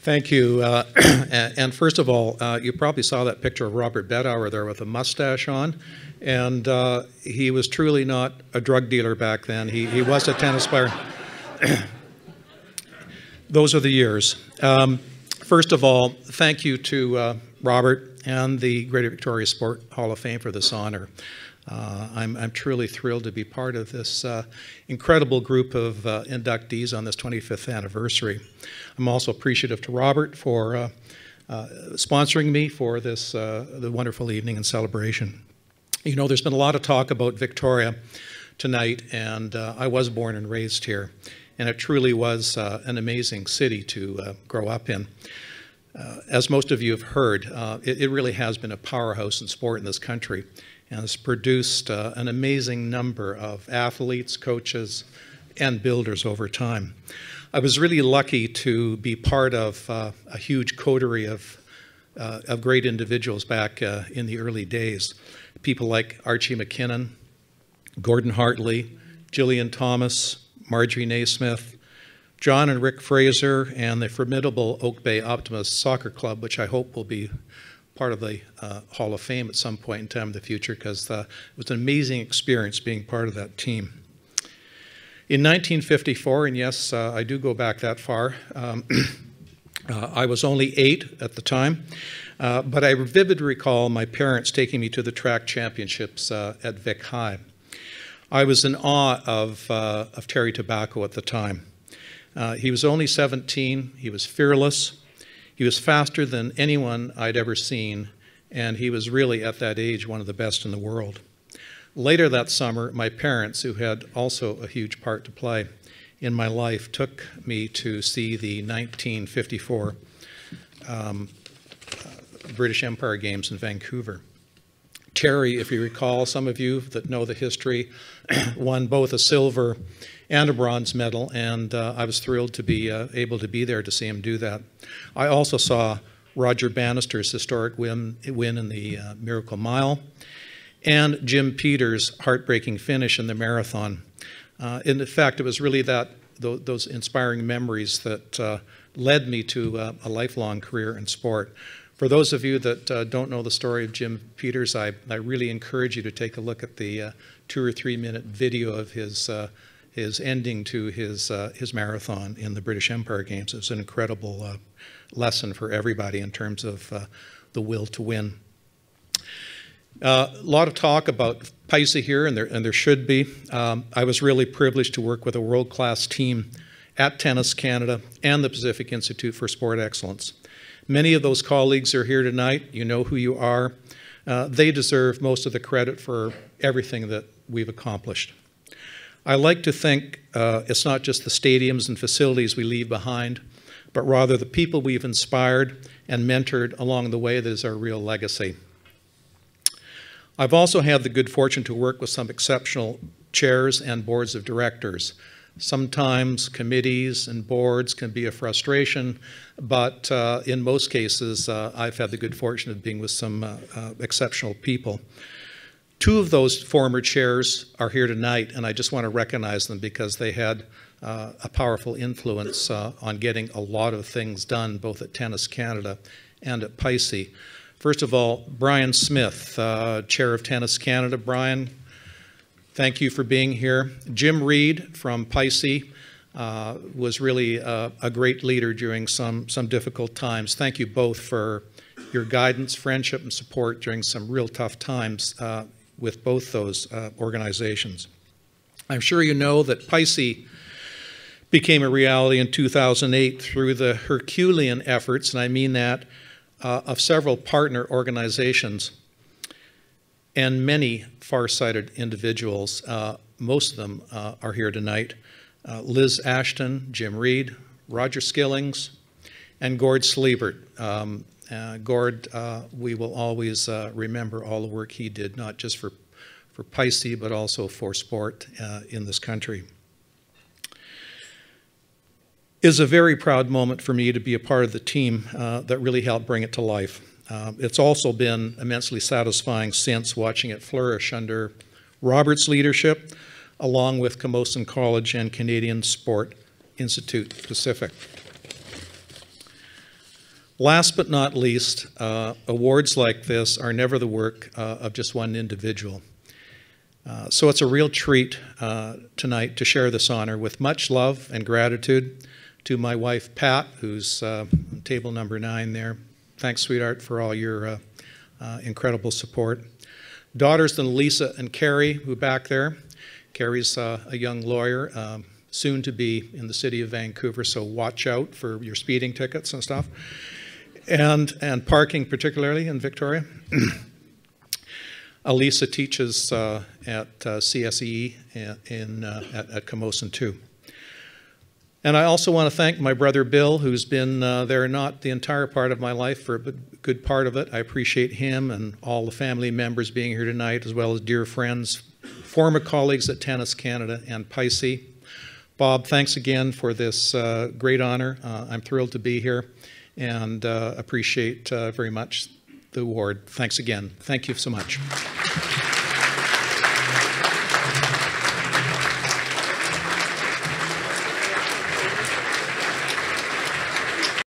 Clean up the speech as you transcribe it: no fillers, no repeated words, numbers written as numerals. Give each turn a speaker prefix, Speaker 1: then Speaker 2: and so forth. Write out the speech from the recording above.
Speaker 1: Thank you. And first of all, you probably saw that picture of Robert Bedauer there with a mustache on. And he was truly not a drug dealer back then. He was a tennis player. Those are the years. First of all, thank you to Robert and the Greater Victoria Sport Hall of Fame for this honor. I'm truly thrilled to be part of this incredible group of inductees on this 25th anniversary. I'm also appreciative to Robert for sponsoring me for this the wonderful evening and celebration. You know, there's been a lot of talk about Victoria tonight, and I was born and raised here, and it truly was an amazing city to grow up in. As most of you have heard, it really has been a powerhouse in sport in this country, and has produced an amazing number of athletes, coaches, and builders over time. I was really lucky to be part of a huge coterie of great individuals back in the early days. People like Archie McKinnon, Gordon Hartley, Gillian Thomas, Marjorie Naismith, John and Rick Fraser, and the formidable Oak Bay Optimist Soccer Club, which I hope will be part of the Hall of Fame at some point in time in the future, because it was an amazing experience being part of that team. In 1954, and yes, I do go back that far, I was only 8 at the time, but I vividly recall my parents taking me to the track championships at Vic High. I was in awe of Terry Tobacco at the time. He was only 17, he was fearless, he was faster than anyone I'd ever seen, and he was really, at that age, one of the best in the world. Later that summer, my parents, who had also a huge part to play in my life, took me to see the 1954 British Empire Games in Vancouver. Terry, if you recall, some of you that know the history, won both a silver and a bronze medal, and I was thrilled to be able to be there to see him do that. I also saw Roger Bannister's historic win in the Miracle Mile, and Jim Peters' heartbreaking finish in the marathon. In fact, it was really those inspiring memories that led me to a lifelong career in sport. For those of you that don't know the story of Jim Peters, I really encourage you to take a look at the 2 or 3 minute video of his ending to his marathon in the British Empire Games. It was an incredible lesson for everybody in terms of the will to win. A lot of talk about PISA here, and there should be. I was really privileged to work with a world-class team at Tennis Canada and the Pacific Institute for Sport Excellence. Many of those colleagues are here tonight. You know who you are. They deserve most of the credit for everything that we've accomplished. I like to think it's not just the stadiums and facilities we leave behind, but rather the people we've inspired and mentored along the way that is our real legacy. I've also had the good fortune to work with some exceptional chairs and boards of directors. Sometimes committees and boards can be a frustration, but in most cases, I've had the good fortune of being with some exceptional people. 2 of those former chairs are here tonight, and I just want to recognize them because they had a powerful influence on getting a lot of things done, both at Tennis Canada and at PISA. First of all, Brian Smith, Chair of Tennis Canada. Brian, thank you for being here. Jim Reed from PISA was really a great leader during some difficult times. Thank you both for your guidance, friendship, and support during some real tough times with both those organizations. I'm sure you know that PISA became a reality in 2008 through the Herculean efforts, and I mean that, of several partner organizations and many far-sighted individuals. Most of them are here tonight. Liz Ashton, Jim Reed, Roger Skillings, and Gord Sleebert. Gord, we will always remember all the work he did, not just for PISA, but also for sport in this country. It is a very proud moment for me to be a part of the team that really helped bring it to life. It's also been immensely satisfying since watching it flourish under Robert's leadership, along with Camosun College and Canadian Sport Institute Pacific. Last but not least, awards like this are never the work of just one individual. So it's a real treat tonight to share this honor with much love and gratitude to my wife, Pat, who's on table number 9 there. Thanks, sweetheart, for all your incredible support. Daughters Lisa and Carrie, who are back there. Carrie's a young lawyer, soon to be in the city of Vancouver, so watch out for your speeding tickets and stuff. And parking, particularly in Victoria. Elisa teaches at CSE at Camosun too. And I also want to thank my brother Bill, who's been there not the entire part of my life, for a good part of it. I appreciate him and all the family members being here tonight, as well as dear friends, former colleagues at Tennis Canada and Pisces. Bob, thanks again for this great honor. I'm thrilled to be here and appreciate very much the award. Thanks again. Thank you so much.